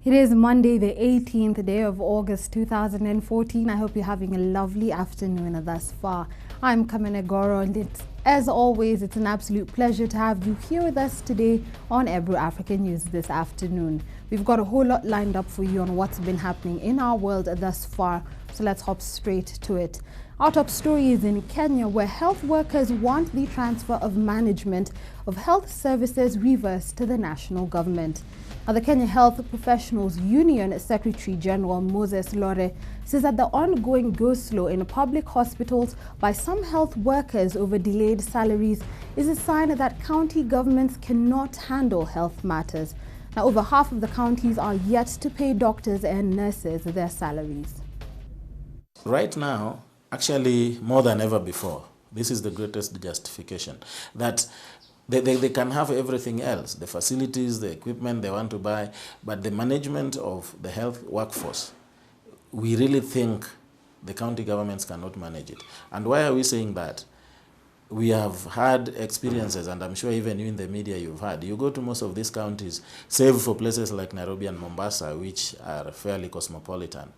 It is Monday, the 18th day of August 2014. I hope you're having a lovely afternoon thus far. I'm Kamene Goro, and as always, it's an absolute pleasure to have you here with us today on Ebru African News this afternoon. We've got a whole lot lined up for you on what's been happening in our world thus far, so let's hop straight to it. Our top story is in Kenya, where health workers want the transfer of management of health services reversed to the national government. Now, the Kenya Health Professionals Union Secretary General Moses Lore says that the ongoing go-slow in public hospitals by some health workers over delayed salaries is a sign that county governments cannot handle health matters. Now, over half of the counties are yet to pay doctors and nurses their salaries. Right now, actually more than ever before, this is the greatest justification that they can have everything else, the facilities, the equipment they want to buy, but the management of the health workforce, we really think the county governments cannot manage it. And why are we saying that? We have had experiences, and I'm sure even you in the media you've had. You go to most of these counties, save for places like Nairobi and Mombasa, which are fairly cosmopolitan.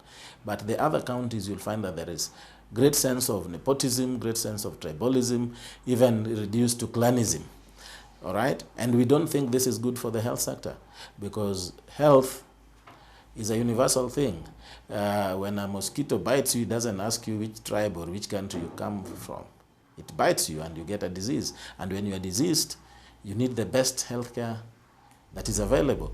But the other counties, you'll find that there is great sense of nepotism, great sense of tribalism, even reduced to clanism. All right? And we don't think this is good for the health sector, because health is a universal thing. When a mosquito bites you, it doesn't ask you which tribe or which country you come from. It bites you and you get a disease. And when you are diseased, you need the best healthcare that is available.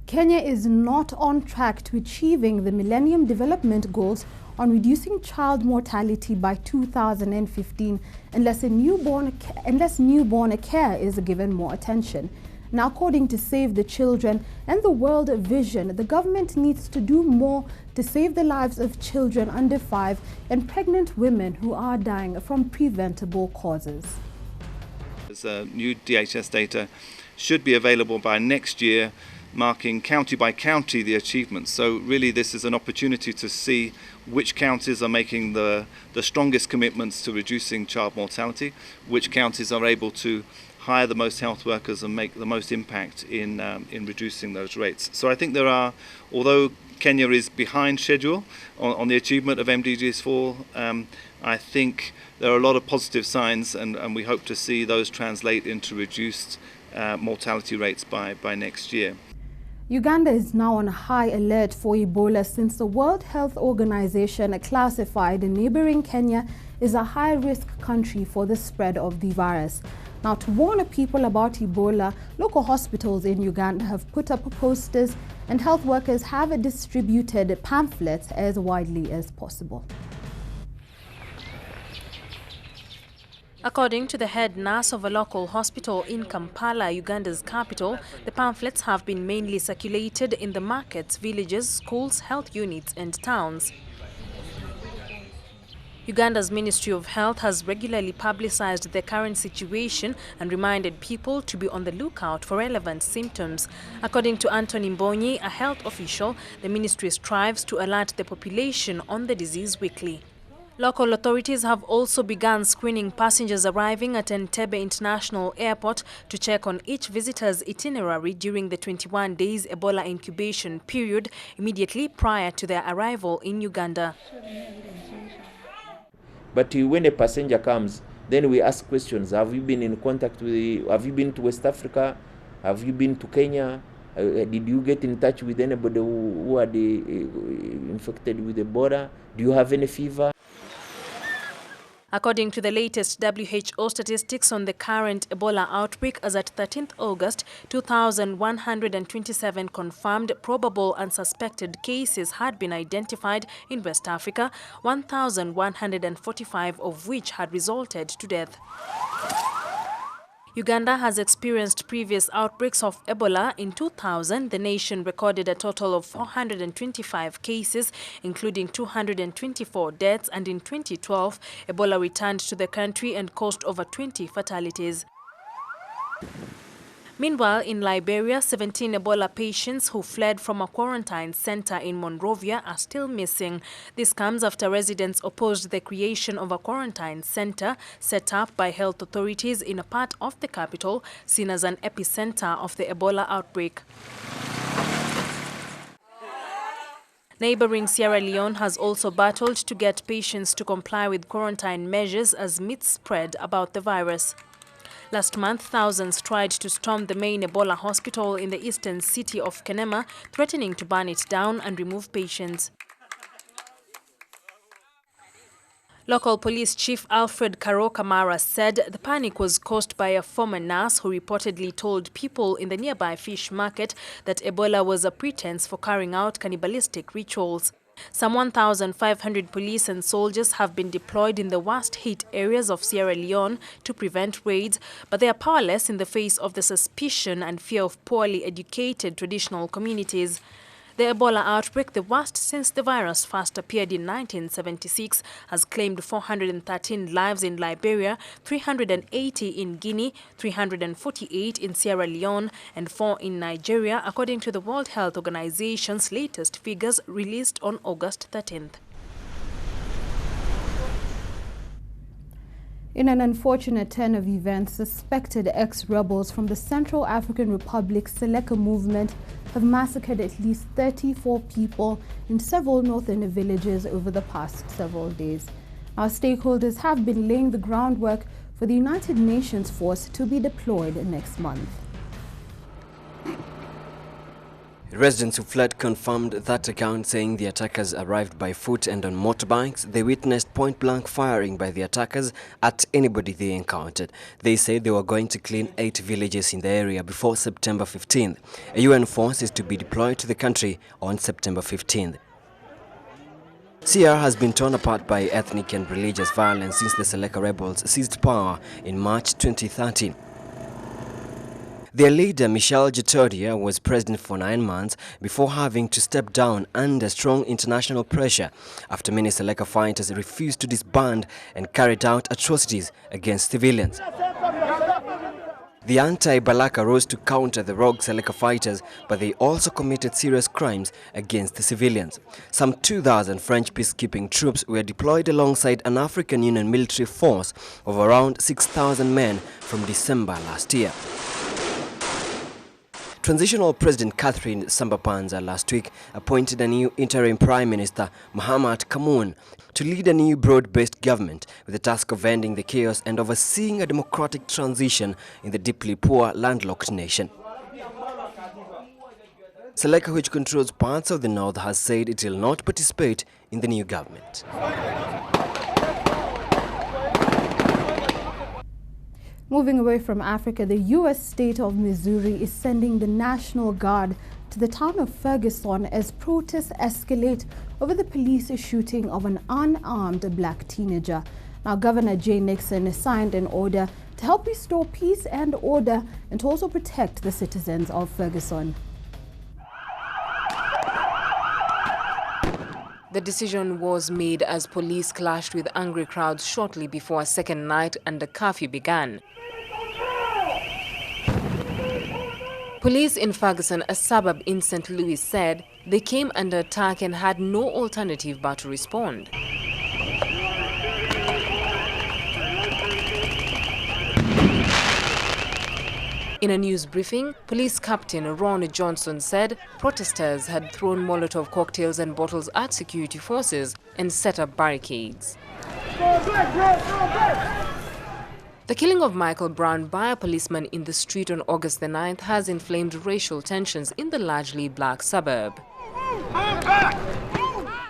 Kenya is not on track to achieving the Millennium Development Goals on reducing child mortality by 2015 unless newborn care is given more attention. Now, according to Save the Children and the World Vision, the government needs to do more to save the lives of children under 5 and pregnant women who are dying from preventable causes. New DHS data should be available by next year, marking county by county the achievements. So really this is an opportunity to see which counties are making the strongest commitments to reducing child mortality, which counties are able to hire the most health workers and make the most impact in reducing those rates. So I think there are, although Kenya is behind schedule on the achievement of MDGs 4, I think there are a lot of positive signs, and we hope to see those translate into reduced mortality rates by next year. Uganda is now on high alert for Ebola since the World Health Organization classified neighboring Kenya as a high-risk country for the spread of the virus. Now, to warn people about Ebola, local hospitals in Uganda have put up posters and health workers have distributed pamphlets as widely as possible. According to the head nurse of a local hospital in Kampala, Uganda's capital, the pamphlets have been mainly circulated in the markets, villages, schools, health units and towns. Uganda's Ministry of Health has regularly publicized the current situation and reminded people to be on the lookout for relevant symptoms. According to Anthony Mbonyi, a health official, the ministry strives to alert the population on the disease weekly. Local authorities have also begun screening passengers arriving at Entebbe International Airport to check on each visitor's itinerary during the 21 days Ebola incubation period immediately prior to their arrival in Uganda. But when a passenger comes, then we ask questions. Have you been in contact with, have you been to West Africa? Have you been to Kenya? Did you get in touch with anybody who are infected with Ebola? Do you have any fever? According to the latest WHO statistics on the current Ebola outbreak, as at 13th August, 2,127 confirmed, probable and suspected cases had been identified in West Africa, 1,145 of which had resulted to death. Uganda has experienced previous outbreaks of Ebola. In 2000, the nation recorded a total of 425 cases, including 224 deaths, and in 2012, Ebola returned to the country and caused over 20 fatalities. Meanwhile, in Liberia, 17 Ebola patients who fled from a quarantine center in Monrovia are still missing. This comes after residents opposed the creation of a quarantine center set up by health authorities in a part of the capital seen as an epicenter of the Ebola outbreak. Neighboring Sierra Leone has also battled to get patients to comply with quarantine measures as myths spread about the virus. Last month, thousands tried to storm the main Ebola hospital in the eastern city of Kamene, threatening to burn it down and remove patients. Local police chief Alfred Karo Kamara said the panic was caused by a former nurse who reportedly told people in the nearby fish market that Ebola was a pretense for carrying out cannibalistic rituals. Some 1,500 police and soldiers have been deployed in the worst-hit areas of Sierra Leone to prevent raids, but they are powerless in the face of the suspicion and fear of poorly educated traditional communities. The Ebola outbreak, the worst since the virus first appeared in 1976, has claimed 413 lives in Liberia, 380 in Guinea, 348 in Sierra Leone, and 4 in Nigeria, according to the World Health Organization's latest figures released on August 13th. In an unfortunate turn of events, suspected ex-rebels from the Central African Republic's Seleka movement have massacred at least 34 people in several northern villages over the past several days. Our stakeholders have been laying the groundwork for the United Nations force to be deployed next month. Residents who fled confirmed that account, saying the attackers arrived by foot and on motorbikes. They witnessed point-blank firing by the attackers at anybody they encountered. They said they were going to clean 8 villages in the area before September 15th. A UN force is to be deployed to the country on September 15th. CR has been torn apart by ethnic and religious violence since the Seleka rebels seized power in March 2013. Their leader, Michel Djitoria, was president for 9 months before having to step down under strong international pressure after many Seleka fighters refused to disband and carried out atrocities against civilians. The anti-Balaka rose to counter the rogue Seleka fighters, but they also committed serious crimes against the civilians. Some 2,000 French peacekeeping troops were deployed alongside an African Union military force of around 6,000 men from December last year. Transitional President Catherine Samba-Panza last week appointed a new interim Prime Minister, Mahamat Kamene, to lead a new broad-based government with the task of ending the chaos and overseeing a democratic transition in the deeply poor landlocked nation. Seleka, which controls parts of the north, has said it will not participate in the new government. Moving away from Africa, the U.S. state of Missouri is sending the National Guard to the town of Ferguson as protests escalate over the police shooting of an unarmed black teenager. Now, Governor Jay Nixon signed an order to help restore peace and order and to also protect the citizens of Ferguson. The decision was made as police clashed with angry crowds shortly before a second night and the curfew began. Police in Ferguson, a suburb in St. Louis, said they came under attack and had no alternative but to respond. In a news briefing, Police Captain Ron Johnson said protesters had thrown Molotov cocktails and bottles at security forces and set up barricades. The killing of Michael Brown by a policeman in the street on August the 9th has inflamed racial tensions in the largely black suburb.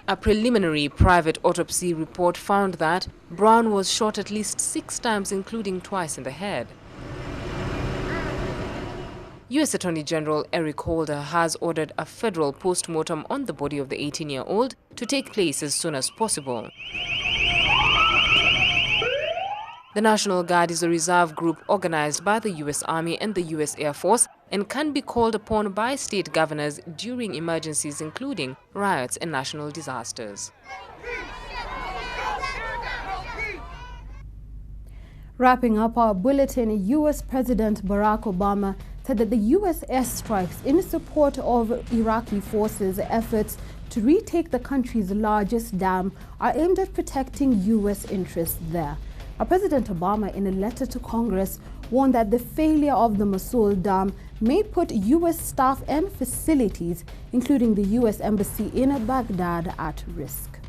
A preliminary private autopsy report found that Brown was shot at least 6 times, including twice in the head. U.S. Attorney General Eric Holder has ordered a federal post-mortem on the body of the 18-year-old to take place as soon as possible. The National Guard is a reserve group organized by the U.S. Army and the U.S. Air Force and can be called upon by state governors during emergencies including riots and national disasters. Wrapping up our bulletin, U.S. President Barack Obama said that the U.S. airstrikes in support of Iraqi forces' efforts to retake the country's largest dam are aimed at protecting U.S. interests there. President Obama, in a letter to Congress, warned that the failure of the Mosul Dam may put U.S. staff and facilities, including the U.S. Embassy in Baghdad, at risk.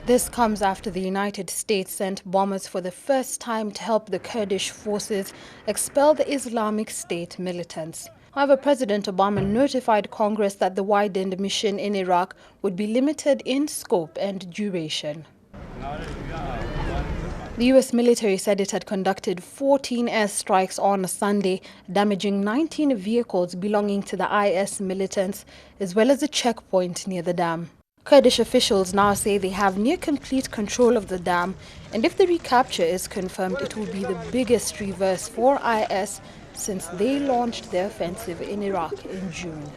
This comes after the United States sent bombers for the first time to help the Kurdish forces expel the Islamic State militants. However, President Obama notified Congress that the widened mission in Iraq would be limited in scope and duration. The U.S. military said it had conducted 14 airstrikes on Sunday, damaging 19 vehicles belonging to the IS militants, as well as a checkpoint near the dam. Kurdish officials now say they have near complete control of the dam, and if the recapture is confirmed, it will be the biggest reverse for IS since they launched their offensive in Iraq in June.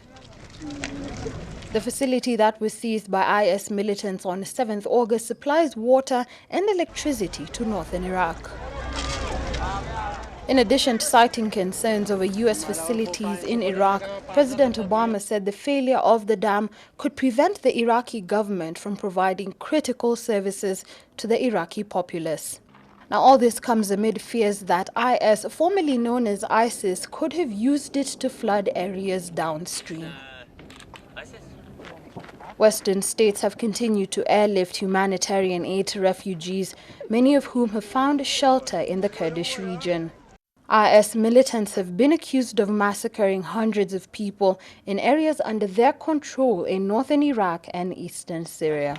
The facility that was seized by IS militants on 7th August supplies water and electricity to northern Iraq. In addition to citing concerns over U.S. facilities in Iraq, President Obama said the failure of the dam could prevent the Iraqi government from providing critical services to the Iraqi populace. Now, all this comes amid fears that IS, formerly known as ISIS, could have used it to flood areas downstream. Western states have continued to airlift humanitarian aid to refugees, many of whom have found shelter in the Kurdish region. IS militants have been accused of massacring hundreds of people in areas under their control in northern Iraq and eastern Syria.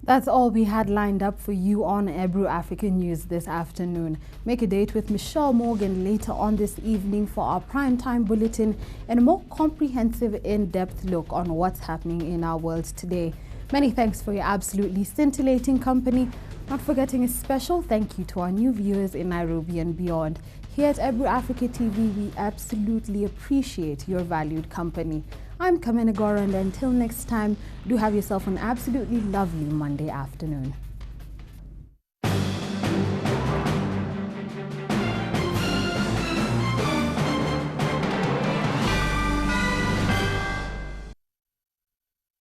That's all we had lined up for you on Ebru African News this afternoon. Make a date with Michelle Morgan later on this evening for our primetime bulletin and a more comprehensive, in-depth look on what's happening in our world today. Many thanks for your absolutely scintillating company. Not forgetting a special thank you to our new viewers in Nairobi and beyond. Here at Ebru Africa TV, we absolutely appreciate your valued company. I'm Kamene Goro, and until next time, do have yourself an absolutely lovely Monday afternoon.